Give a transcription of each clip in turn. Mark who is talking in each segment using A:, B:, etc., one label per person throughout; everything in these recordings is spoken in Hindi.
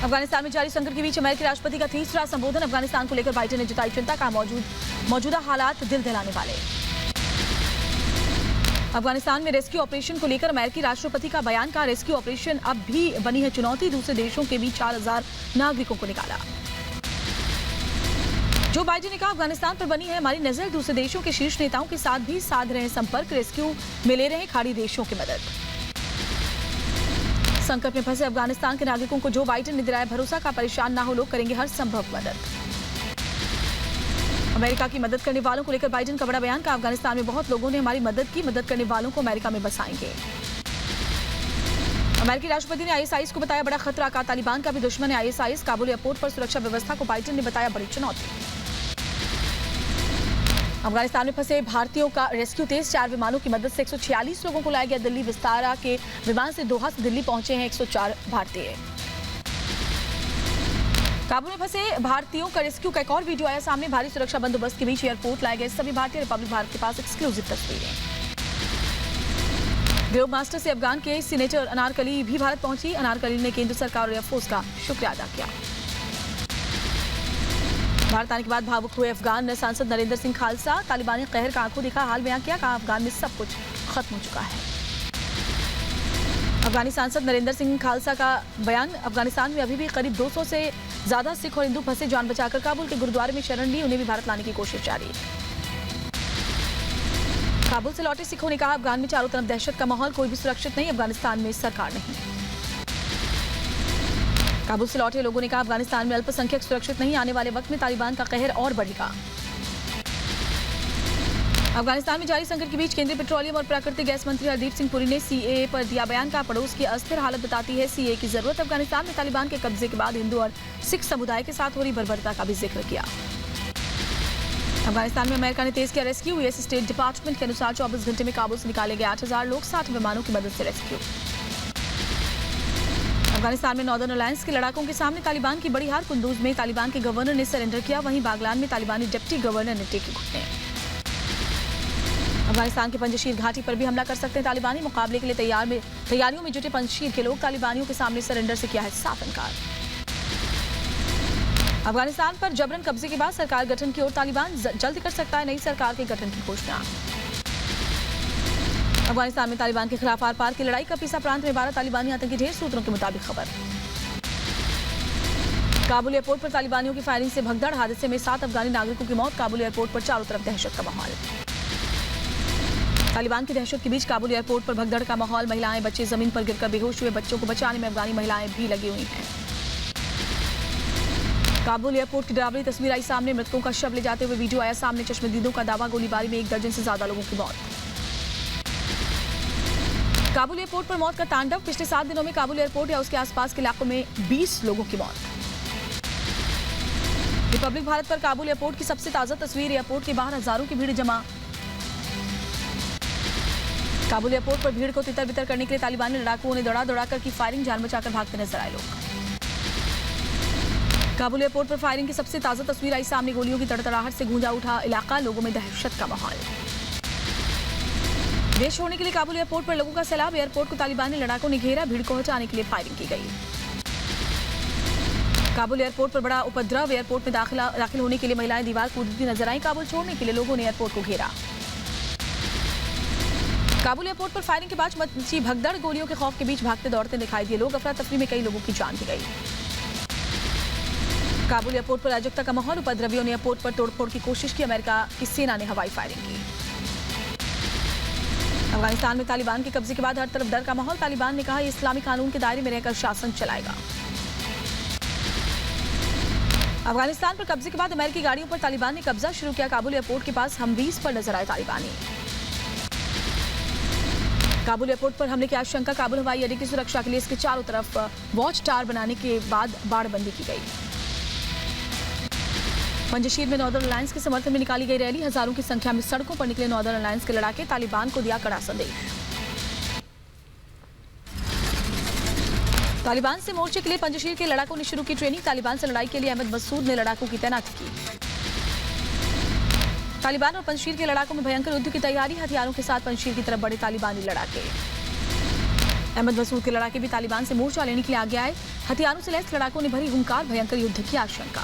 A: अफगानिस्तान में जारी संकट के बीच अमेरिकी राष्ट्रपति का तीसरा संबोधन। अफगानिस्तान को लेकर बाइडेन ने जताई चिंता, का मौजूदा हालात दिल दहलाने वाले। अफगानिस्तान में रेस्क्यू ऑपरेशन को लेकर अमेरिकी राष्ट्रपति का बयान, का रेस्क्यू ऑपरेशन अब भी बनी है चुनौती, दूसरे देशों के बीच 4000 नागरिकों को निकाला। जो बाइडेन ने कहा, अफगानिस्तान पर बनी है हमारी नजर, दूसरे देशों के शीर्ष नेताओं के साथ भी साध रहे संपर्क, रेस्क्यू में ले रहे खाड़ी देशों की मदद। संकट में फंसे अफगानिस्तान के नागरिकों को जो बाइडेन ने दिलाया भरोसा, का परेशान ना हो लोग, करेंगे हर संभव मदद। अमेरिका की मदद करने वालों को लेकर बाइडेन का बड़ा बयान, का अफगानिस्तान में बहुत लोगों ने हमारी मदद की, मदद करने वालों को अमेरिका में बसाएंगे। अमेरिकी राष्ट्रपति ने आईएसआईएस को बताया बड़ा खतरा, का तालिबान का भी दुश्मन है आईएसआईएस। काबुल एयरपोर्ट पर सुरक्षा व्यवस्था को बाइडेन ने बताया बड़ी चुनौती। अफगानिस्तान में फंसे भारतीयों का रेस्क्यू तेज, 4 विमानों की मदद से 146 लोगों को लाया गया दिल्ली। विस्तारा के विमान से दोहा से दिल्ली पहुंचे हैं 104 भारतीय। काबुल में फंसे भारतीयों का रेस्क्यू का एक और वीडियो आया सामने। भारी सुरक्षा बंदोबस्त के बीच एयरपोर्ट लाए गए सभी भारतीय। रिपब्लिक भारत के पास एक्सक्लूसिव तस्वीरें। ग्लोब मास्टर से अफगान के सीनेटर अनारकली भी भारत पहुंची। अनारकली ने केंद्र सरकार और एयरफोर्स का शुक्रिया अदा किया। भारत आने के बाद भावुक हुए अफगान सांसद नरेंद्र सिंह खालसा, तालिबानी कहर का आंखों देखा हाल बयां किया, कहा अफगान में सब कुछ खत्म हो चुका है। अफगानी सांसद नरेंद्र सिंह खालसा का बयान, अफगानिस्तान में अभी भी करीब 200 से ज्यादा सिख और हिंदू फंसे, जान बचाकर काबुल के गुरुद्वारे में शरण ली, उन्हें भी भारत लाने की कोशिश जारी। काबुल से लौटे सिखों ने कहा, अफगान में चारों तरफ दहशत का माहौल, कोई भी सुरक्षित नहीं, अफगानिस्तान में सरकार नहीं। काबुल से लौटे लोगों ने कहा, अफगानिस्तान में अल्पसंख्यक सुरक्षित नहीं, आने वाले वक्त में तालिबान का कहर और बढ़ेगा। अफगानिस्तान में जारी संकट के बीच केंद्रीय पेट्रोलियम और प्राकृतिक गैस मंत्री हरदीप सिंह पुरी ने सीएए पर दिया बयान, का पड़ोस की अस्थिर हालत बताती है सीएए की जरूरत। अफगानिस्तान में तालिबान के कब्जे के बाद हिंदू और सिख समुदाय के साथ हो रही बर्बरता का भी जिक्र किया। अफगानिस्तान में अमेरिका ने तेज किया रेस्क्यू। यूएस स्टेट डिपार्टमेंट के अनुसार 24 घंटे में काबुल से निकाले गए 8000 लोग, 60 विमानों की मदद से रेस्क्यू। अफगानिस्तान में नॉर्दर्न अलायंस के लड़ाकों के सामने तालिबान की बड़ी हार। कुंदूज में तालिबान के गवर्नर ने सरेंडर किया, वहीं बागलान में तालिबानी डिप्टी गवर्नर ने टेके घुटने। अफगानिस्तान के पंजशीर घाटी पर भी हमला कर सकते हैं तालिबानी, मुकाबले के लिए तैयारियों में जुटे पंजशीर के लोग, तालिबानियों के सामने सरेंडर से किया है साफ इनकार। अफगानिस्तान पर जबरन कब्जे के बाद सरकार गठन की ओर, तालिबान जल्द कर सकता है नई सरकार के गठन की घोषणा। अफगानिस्तान में तालिबान के खिलाफ आर पार की लड़ाई, कपीसा प्रांत में 12 तालिबानी आतंकी ढेर, सूत्रों के मुताबिक खबर। काबुल एयरपोर्ट पर तालिबानियों की फायरिंग से भगदड़, हादसे में 7 अफगानी नागरिकों की मौत। काबुल एयरपोर्ट पर चारों तरफ दहशत का माहौल। तालिबान की दहशत के बीच काबुल एयरपोर्ट पर भगदड़ का माहौल, महिलाएं बच्चे जमीन पर गिरकर बेहोश हुए, बच्चों को बचाने में अफगानी महिलाएं भी लगी हुई हैं। काबुल एयरपोर्ट की डरावनी तस्वीर आई सामने, मृतकों का शव ले जाते हुए वीडियो आया सामने। चश्मदीदों का दावा, गोलीबारी में 1 दर्जन से ज्यादा लोगों की मौत। काबुल एयरपोर्ट पर मौत का तांडव, पिछले 7 दिनों में काबुल एयरपोर्ट या उसके आसपास के इलाकों में 20 लोगों की मौत। रिपब्लिक भारत पर काबुल एयरपोर्ट की सबसे ताजा तस्वीर, एयरपोर्ट के बाहर हजारों की भीड़ जमा। काबुल एयरपोर्ट पर भीड़ को तितर बितर करने के लिए तालिबानी लड़ाकुओं ने दौड़ा की फायरिंग, जान बचाकर भागते नजर आए लोग। काबुल एयरपोर्ट पर फायरिंग की सबसे ताजा तस्वीर आई सामने, गोलियों की तड़तड़ाहट से गूंजा उठा इलाका, लोगों में दहशत का माहौल। देश छोड़ने के लिए काबुल एयरपोर्ट पर लोगों का सैलाब, एयरपोर्ट को तालिबानी लड़ाकों ने घेरा, भीड़ को हटाने के लिए फायरिंग की गई। काबुल एयरपोर्ट पर बड़ा उपद्रव, एयरपोर्ट में दाखिल होने के लिए महिलाएं दीवार कूदती नजर आई। काबुल छोड़ने के लिए लोगों ने एयरपोर्ट को घेरा। काबुल एयरपोर्ट पर फायरिंग के बाद मची भगदड़, गोलियों के खौफ के बीच भागते दौड़ते दिखाई दिए लोग, अफरा तफरी में कई लोगों की जान भी गई। काबुल एयरपोर्ट पर अराजकता का माहौल, उपद्रवियों ने एयरपोर्ट पर तोड़फोड़ की कोशिश की, अमेरिका की सेना ने हवाई फायरिंग की। अफगानिस्तान में तालिबान के कब्जे के बाद हर तरफ डर का माहौल, तालिबान ने कहा यह इस्लामी कानून के दायरे में रहकर शासन चलाएगा। अफगानिस्तान पर कब्जे के बाद अमेरिकी गाड़ियों पर तालिबान ने कब्जा शुरू किया, काबुल एयरपोर्ट के पास हमवीज पर नजर आए तालिबानी। काबुल एयरपोर्ट पर हमले की आशंका, काबुल हवाई अड्डे की सुरक्षा के लिए इसके चारों तरफ वॉच टावर बनाने के बाद बाड़बंदी की गई। पंजशीर में नॉर्दर्न अलायंस के समर्थन में निकाली गई रैली, हजारों की संख्या में सड़कों पर निकले नॉर्दर्न अलायंस के लड़ाके, तालिबान को दिया कड़ा संदेश। तालिबान से मोर्चे के लिए पंजशीर के लड़ाकों ने शुरू की ट्रेनिंग, तालिबान से लड़ाई के लिए अहमद मसूद ने लड़ाकों की तैनाती की। तालिबान और पंजशीर के लड़ाकों में भयंकर युद्ध की तैयारी, हथियारों के साथ पंजशीर की तरफ बढ़े तालिबानी लड़ाके। अहमद मसूद के लड़ाके भी तालिबान से मोर्चा लेने के लिए आगे आए। हथियारों से लैस लड़ाकों ने भरी हुंकार, भयंकर युद्ध की आशंका।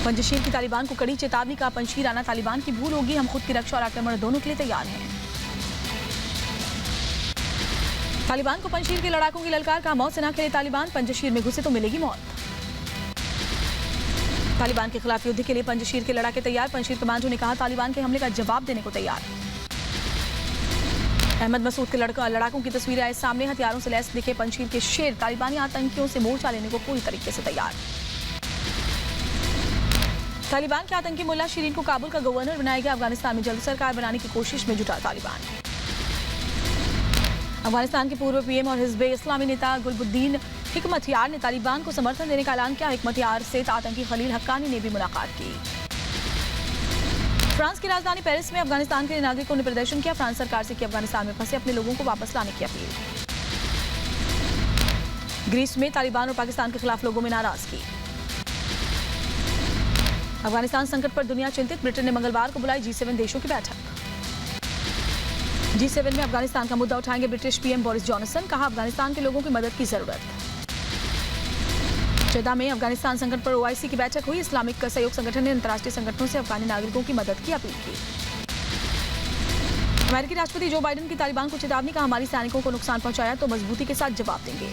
A: पंजशीर की तालिबान को कड़ी चेतावनी का, पंजशीर आना तालिबान की भूल होगी, हम खुद की रक्षा और आक्रमण दोनों के लिए तैयार हैं। तालिबान को पंजशीर के लड़ाकों की ललकार, का मौत से ना खेले तालिबान, पंजशीर में घुसे तो मिलेगी मौत। तालिबान के खिलाफ युद्ध के लिए पंजशीर के लड़ाके तैयार, पंजशीर कमांडो ने कहा तालिबान के हमले का जवाब देने को तैयार। अहमद मसूद के लड़ाकों की तस्वीरें आए सामने, हथियारों से लैस दिखे पंजशीर के शेर, तालिबानी आतंकियों से मोर्चा लेने को पूरी तरीके से तैयार। तालिबान के आतंकी मुल्ला शिरीन को काबुल का गवर्नर बनाया गया, अफगानिस्तान में जल्द सरकार बनाने की कोशिश में जुटा तालिबान। अफगानिस्तान के पूर्व पीएम और हिज़्ब इस्लामी नेता गुलबुद्दीन हिकमत यार ने तालिबान को समर्थन देने का ऐलान किया। हिकमत यार से आतंकी खलील हक्कानी ने भी मुलाकात की। फ्रांस की राजधानी पेरिस में अफगानिस्तान के नागरिकों ने प्रदर्शन किया, फ्रांस सरकार से की अफगानिस्तान में फंसे अपने लोगों को वापस लाने की अपील। ग्रीस में तालिबान और पाकिस्तान के खिलाफ लोगों में नाराजगी। अफगानिस्तान संकट पर दुनिया चिंतित, ब्रिटेन ने मंगलवार को बुलाई G7 देशों की बैठक। G7 में अफगानिस्तान का मुद्दा उठाएंगे ब्रिटिश पीएम बोरिस जॉनसन, कहा अफगानिस्तान के लोगों की मदद की जरूरत। जेदा में अफगानिस्तान संकट पर OIC की बैठक हुई, इस्लामिक सहयोग संगठन ने अंतर्राष्ट्रीय संगठनों से अफगानी नागरिकों की मदद की अपील की। अमेरिकी राष्ट्रपति जो बाइडेन की तालिबान को चेतावनी, कहा हमारी सैनिकों को नुकसान पहुंचाया तो मजबूती के साथ जवाब देंगे।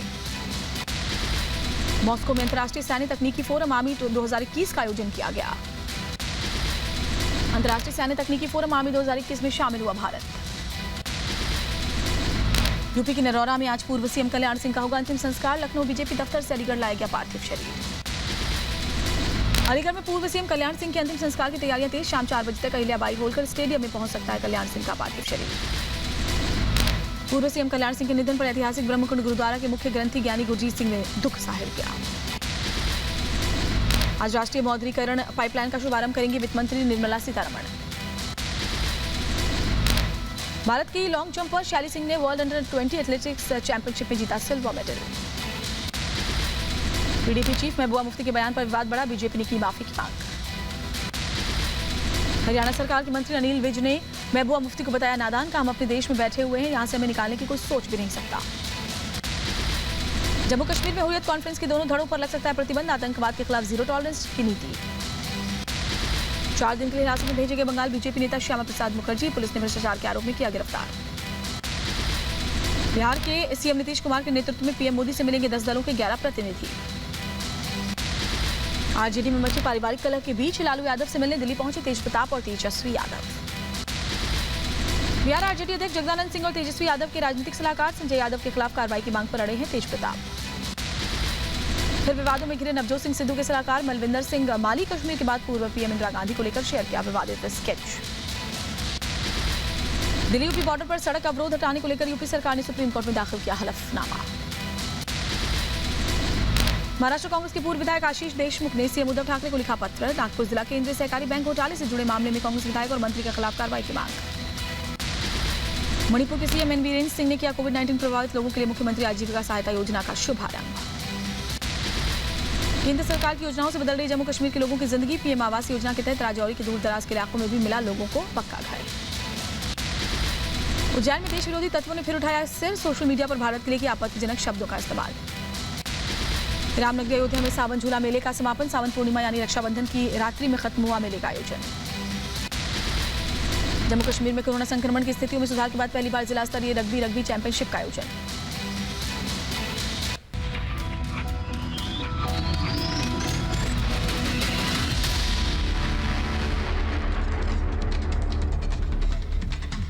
A: मॉस्को में अंतर्राष्ट्रीय सैन्य तकनीकी फोरम आर्मी 2021 का आयोजन किया गया। अंतर्राष्ट्रीय सैन्य तकनीकी फोरम आर्मी 2021 में शामिल हुआ भारत। यूपी के नरौरा में आज पूर्व सीएम कल्याण सिंह का होगा अंतिम संस्कार, लखनऊ बीजेपी दफ्तर से अलीगढ़ लाया गया पार्थिव शरीर। अलीगढ़ में पूर्व सीएम कल्याण सिंह के अंतिम संस्कार की तैयारियां तेज, शाम 4 बजे तक अहिल्याबाई होलकर स्टेडियम में पहुंच सकता है कल्याण सिंह का पार्थिव शरीर। पूर्व सीएम कल्याण सिंह के निधन पर ऐतिहासिक ब्रह्मकुंड गुरुद्वारा के मुख्य ग्रंथी ज्ञानी गुरजीत सिंह ने दुख जाहिर किया। आज राष्ट्रीय मौद्रीकरण पाइपलाइन का शुभारंभ करेंगी वित्त मंत्री निर्मला सीतारमण। भारत की लॉन्ग जंपर शैली सिंह ने वर्ल्ड अंडर 20 एथलेटिक्स चैंपियनशिप में जीता silver medal. PDP chief Mehbooba Mufti के बयान पर विवाद बढ़ा, बीजेपी ने की माफी की मांग। हरियाणा सरकार के मंत्री अनिल विज ने महबूबा मुफ्ती को बताया नादान, का हम अपने देश में बैठे हुए हैं, यहां से हमें निकालने की कोई सोच भी नहीं सकता। जम्मू कश्मीर में हुर्रियत कॉन्फ्रेंस के दोनों धड़ों पर लग सकता है प्रतिबंध, आतंकवाद के खिलाफ जीरो टॉलरेंस की नीति। 4 दिन के लिए हिरासत में भेजे गए बंगाल बीजेपी नेता श्यामा प्रसाद मुखर्जी, पुलिस ने भ्रष्टाचार के आरोप में किया गिरफ्तार। बिहार के सीएम नीतीश कुमार के नेतृत्व में पीएम मोदी से मिलेंगे 10 दलों के 11 प्रतिनिधि। आरजेडी में मची पारिवारिक कलह के बीच लालू यादव से मिलने दिल्ली पहुंचे तेजप्रताप और तेजस्वी यादव। बिहार आरजेडी अध्यक्ष जगदानंद सिंह और तेजस्वी यादव के राजनीतिक सलाहकार संजय यादव के खिलाफ कार्रवाई की मांग पर अड़े हैं तेजप्रताप। फिर विवादों में घिरे नवजोत सिंह सिद्धू के सलाहकार मलविंदर सिंह माली, कश्मीर के बाद पूर्व पीएम इंदिरा गांधी को लेकर शेयर किया विवादित स्केच। दिल्ली यूपी बॉर्डर पर सड़क अवरोध हटाने को लेकर यूपी सरकार ने सुप्रीम कोर्ट में दाखिल किया हलफनामा। महाराष्ट्र कांग्रेस के पूर्व विधायक आशीष देशमुख ने सीएम उद्धव ठाकरे को लिखा पत्र, नागपुर जिला केंद्रीय सहकारी बैंक घोटाले से जुड़े मामले में कांग्रेस विधायक और मंत्री के खिलाफ कार्रवाई की मांग। मणिपुर के सीएम एन बीरेन सिंह ने किया कोविड-19 प्रभावित लोगों के लिए मुख्यमंत्री आजीविका सहायता योजना का शुभारंभ। केंद्र सरकार की योजनाओं से बदल रही जम्मू कश्मीर के लोगों की जिंदगी, पीएम आवास योजना के तहत राजौरी के दूर दराज के इलाकों में भी मिला लोगों को पक्का घर। उज्जैन में देश विरोधी तत्वों ने फिर उठाया सिर, सोशल मीडिया पर भारत के लिए किया आपत्तिजनक शब्दों का इस्तेमाल। रामनगरी अयोध्या में सावन झूला मेले का समापन, सावन पूर्णिमा यानी रक्षाबंधन की रात्रि में खत्म हुआ मेले का आयोजन। जम्मू कश्मीर में कोरोना संक्रमण की स्थितियों में सुधार के बाद पहली बार जिला स्तरीय रग्बी चैंपियनशिप का आयोजन।